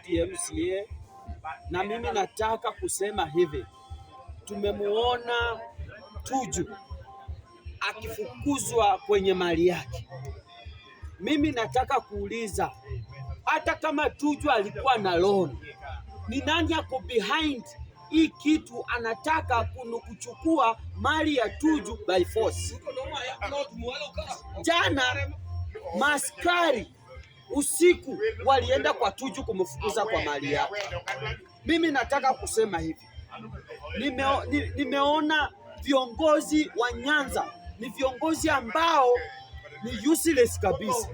deputy MCA, na mimi nataka kusema hivi, tumemuona Tuju akifukuzwa kwenye mali yake. Mimi nataka kuuliza, hata kama Tuju alikuwa na loan, ni nani ako behind hii kitu? Anataka kuchukua mali ya Tuju by force. Jana maskari usiku walienda kwa Tuju kumfukuza kwa mali yake. Mimi nataka kusema hivi, nimeona viongozi wa Nyanza ni viongozi ambao ni useless kabisa.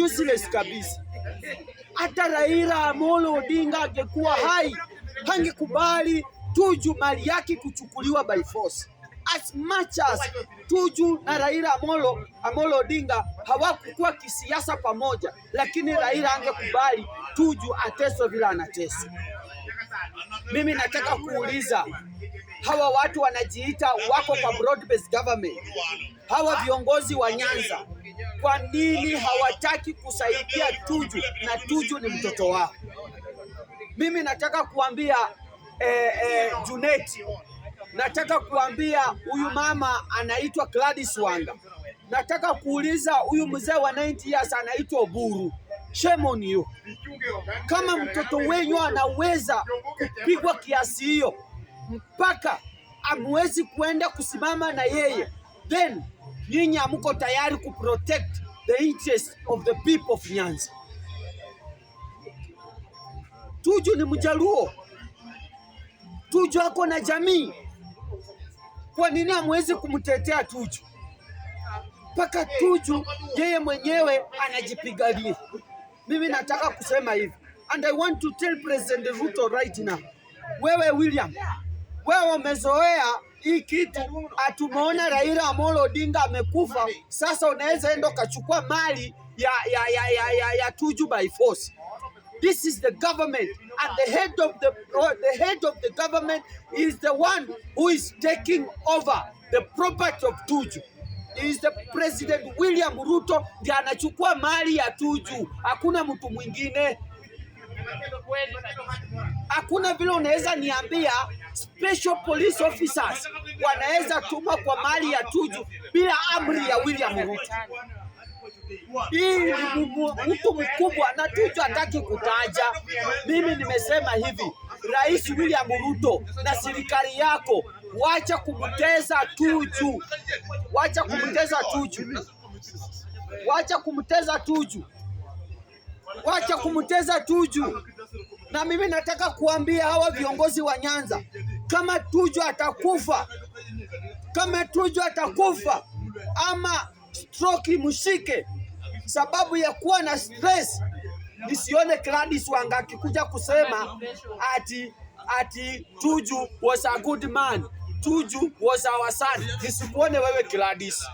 Useless kabisa. Hata Raila Amolo Odinga angekuwa hai, hangekubali Tuju mali yake kuchukuliwa by force. As much as Tuju na Raila Amolo Odinga hawakuwa kisiasa pamoja, lakini Raila angekubali Tuju ateswe vile anateswa. Mimi nataka kuuliza, hawa watu wanajiita wako kwa broad based government, hawa viongozi wa Nyanza, kwa nini hawataki kusaidia Tuju na Tuju ni mtoto wao? Mimi nataka kuambia Junet, nataka kuambia huyu mama anaitwa Gladys Wanga, nataka kuuliza huyu mzee wa 90 years anaitwa Oburu, shame on you. Kama mtoto wenyu anaweza kupigwa kiasi hiyo mpaka amwezi kuenda kusimama na yeye, then nyinyi hamuko tayari kuprotect the interest of the people of Nyanza. Tuju ni Mjaluo, Tuju ako na jamii. Kwa nini hamwezi kumtetea Tuju? Mpaka Tuju yeye mwenyewe anajipigania. Mimi nataka kusema hivi, and I want to tell President Ruto right now, wewe William, wewe umezoea hii kitu. Atumeona Raila Amolo Odinga amekufa, sasa unaweza enda kachukua mali ya Tuju by force. This is the government, and the head of the government is the one who is taking over the property of Tuju. Is the President William Ruto ndiye anachukua mali ya Tuju, hakuna mtu mwingine. Hakuna vile unaweza niambia special police officers wanaweza tuma kwa mali ya Tuju bila amri ya William Ruto. Hii ni mtu mkubwa na Tuju hataki kutaja. Mimi nimesema hivi, Rais William Ruto na serikali yako, wacha kumteza Tuju. Wacha kumteza Tuju. Wacha kumteza Tuju. Wacha kumteza Tuju. Na mimi nataka kuambia hawa viongozi wa Nyanza, kama Tuju atakufa, ama stroke mshike sababu ya kuwa na stress, nisione Gladys Wanga akikuja kusema ati Tuju was a good man, Tuju was our son. Nisikuone wewe Gladys.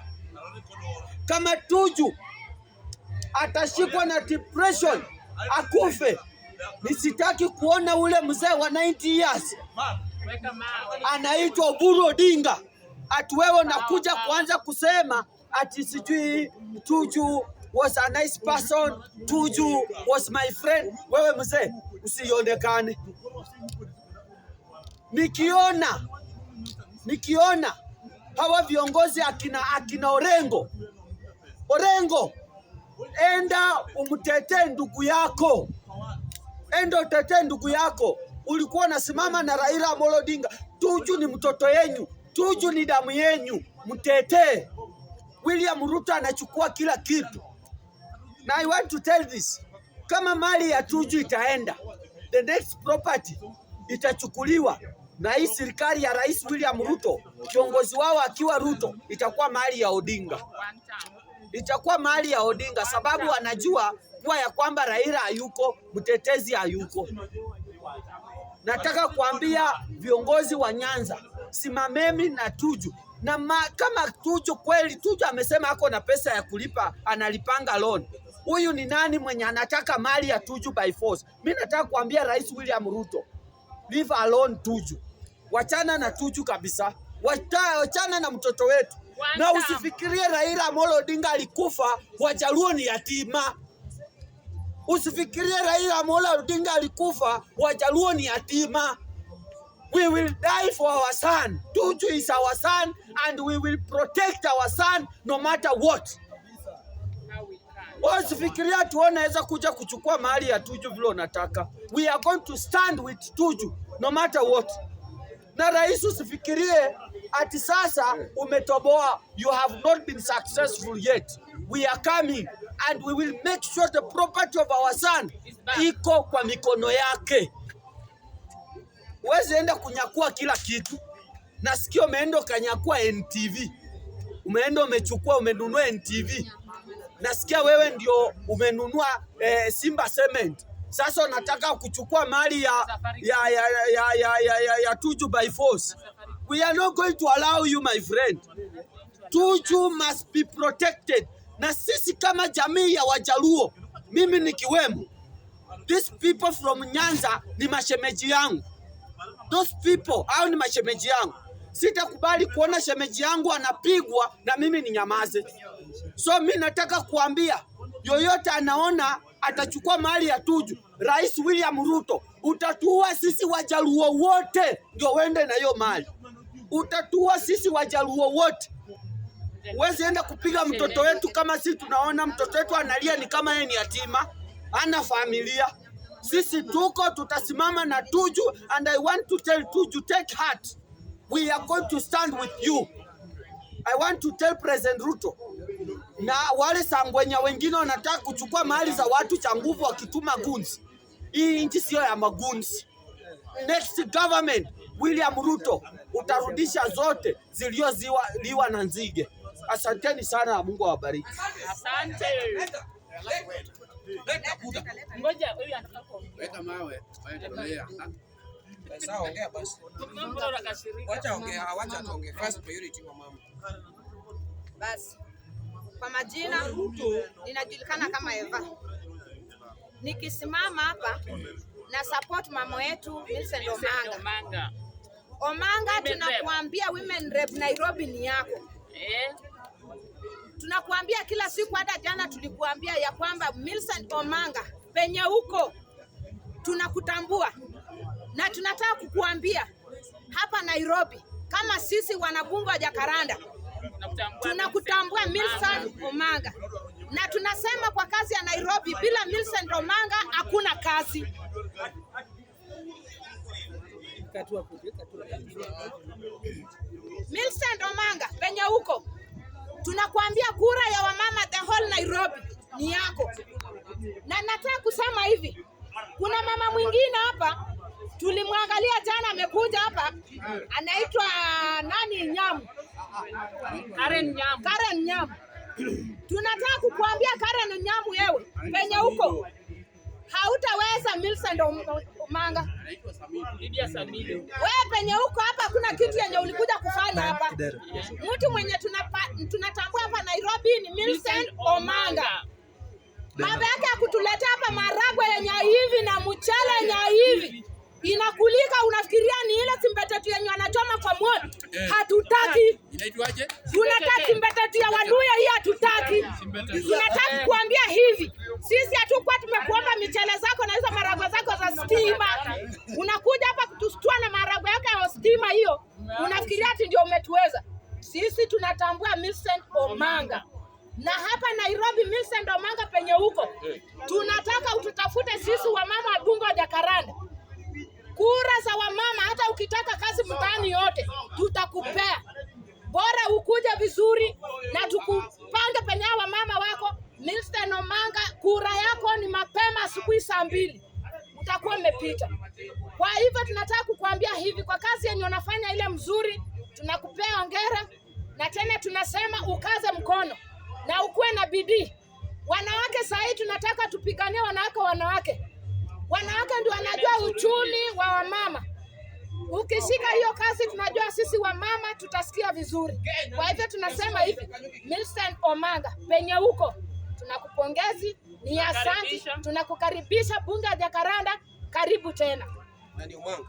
Kama Tuju atashikwa na depression akufe, nisitaki kuona ule mzee wa 90 years anaitwa Oburu Odinga ati wewe unakuja kuanza kusema ati sijui Tuju was a nice person, Tuju was my friend. Wewe mzee usionekane. Nikiona hawa viongozi akina Orengo, enda umtetee ndugu yako. Enda utetee ndugu yako. Ulikuwa unasimama na Raila Amolo Odinga. Tuju ni mtoto yenyu, Tuju ni damu yenyu, mtetee. William Ruto anachukua kila kitu. Na I want to tell this, kama mali ya Tuju itaenda, the next property itachukuliwa na hii serikali ya Rais William Ruto, kiongozi wao akiwa Ruto, itakuwa mali ya Odinga. Itakuwa mali ya Odinga sababu anajua kuwa ya kwamba Raila hayuko, mtetezi hayuko. Nataka kuambia viongozi wa Nyanza, simameni na Tuju. Na kama Tuju kweli, Tuju amesema ako na pesa ya kulipa, analipanga loan. Huyu ni nani mwenye anataka mali ya Tuju by force? Mimi nataka kuambia Rais William Ruto, leave alone Tuju. Wachana na Tuju kabisa. Wachana na mtoto wetu. Na usifikirie Raila Amolo Odinga alikufa, Wajaluo ni yatima. Usifikirie Raila Amolo Odinga alikufa, Wajaluo ni yatima. We will die for our son. Tuju is our son and we will protect our son no matter what. Usifikiria tunaweza kuja kuchukua mali ya Tuju vile unataka. We are going to stand with Tuju no matter what. Na rais usifikirie ati sasa umetoboa. You have not been successful yet. We are coming and we will make sure the property of our son iko kwa mikono yake. Uwezi enda kunyakua kila kitu. Nasikia umeenda kanyakua NTV. Umeenda umechukua umenunua NTV. Nasikia wewe ndio umenunua Simba Cement. Sasa unataka kuchukua mali ya Tuju by force. We are not going to allow you, my friend. Tuju must be protected. Na sisi kama jamii ya Wajaluo, mimi nikiwemo, these people from Nyanza ni mashemeji yangu. Those people, hao ni mashemeji yangu. Sitakubali kuona shemeji yangu anapigwa na mimi ni nyamaze. So mimi nataka kuambia yoyote anaona atachukua mali ya Tuju, Rais William Ruto, utatuua sisi Wajaluo wote ndio wende na hiyo mali. Utatuua sisi Wajaluo wote. Uwezi enda kupiga mtoto wetu kama sisi tunaona mtoto wetu analia ni kama yeye ni yatima, hana familia. Sisi tuko tutasimama na Tuju and I want to tell Tuju, take heart. We are going to stand with you. I want to tell President Ruto na wale sangwenya wengine wanataka kuchukua mali za watu cha nguvu wakituma guns. Hii nchi sio ya maguns. Next government William Ruto utarudisha zote zilioziliwa na nzige. Asanteni sana, Mungu awabariki. Asante. Ngoja huyu anataka weka mawe, waendelea. Sawa, ongea basi. Wacha tuongee. First priority kwa mama. Basi. Kwa majina ninajulikana kama Eva. Nikisimama hapa na support mama yetu Millicent Omanga. Omanga, tunakuambia women rep Nairobi ni yako. Tunakuambia kila siku, hata jana tulikuambia ya kwamba Millicent Omanga penye huko tunakutambua. Na tunataka kukuambia hapa Nairobi kama sisi wanabunge wa Jacaranda tunakutambua Millicent Omanga. Na tunasema kwa kazi ya Nairobi, bila Millicent Omanga hakuna kazi. Millicent Omanga penye huko tunakuambia kura ya wamama the whole Nairobi ni yako. Na nataka kusema hivi, kuna mama mwingine hapa tulimwangalia jana amekuja hapa, anaitwa nani, Nyamu, Karen Nyamu. Tunataka kukuambia Karen Nyamu, yewe penye huko hautaweza Millicent Omanga. Wewe penye huko hapa kuna kitu yenye ulikuja kufanya hapa. Mtu mwenye tunatambua hapa Nairobi ni Millicent Omanga. Baba yake akutuletea hapa maragwe yenye hivi na mchele yenye hivi inakulika, unafikiria ni ile simbetetu yenye anachoma kwa moto. Hatutaki. Inaitwaje? Tunataka simbetetu ya Waluya, hii hatutaki. Tunataka kuambia hivi, sisi hatukuwa tumekuomba michele zako na hizo maragwe zako za stima. Unakuja hapa kutustua na maragwe yako ya stima hiyo. Unafikiria ati ndio umetuweza. Sisi tunatambua Millicent Omanga. Na hapa Nairobi Millicent Omanga penye huko tunataka ututafute sisi wamama wa bunge wa Jacaranda. Kura za wamama, hata ukitaka kazi mtaani yote tutakupea. Bora ukuje vizuri na tukupange penye wamama wako. Millicent Omanga, kura yako ni mapema asubuhi saa 2. Utakuwa umepita. Kwa hivyo tunataka kukuambia hivi, kwa kazi yenye unafanya ile mzuri, tunakupea hongera. Na tena tunasema ukaze mkono na ukuwe na bidii. Wanawake sasa tunataka tupiganie wanawake. Wanawake ndio wanajua uchumi wa wamama. Ukishika hiyo kazi tunajua sisi wamama tutasikia vizuri. Kwa hivyo tunasema hivi, Millicent Omanga penye huko tunakupongezi, ni asante, tunakukaribisha bunge la Jacaranda, karibu tena. Nani Omanga?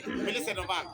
Millicent Omanga.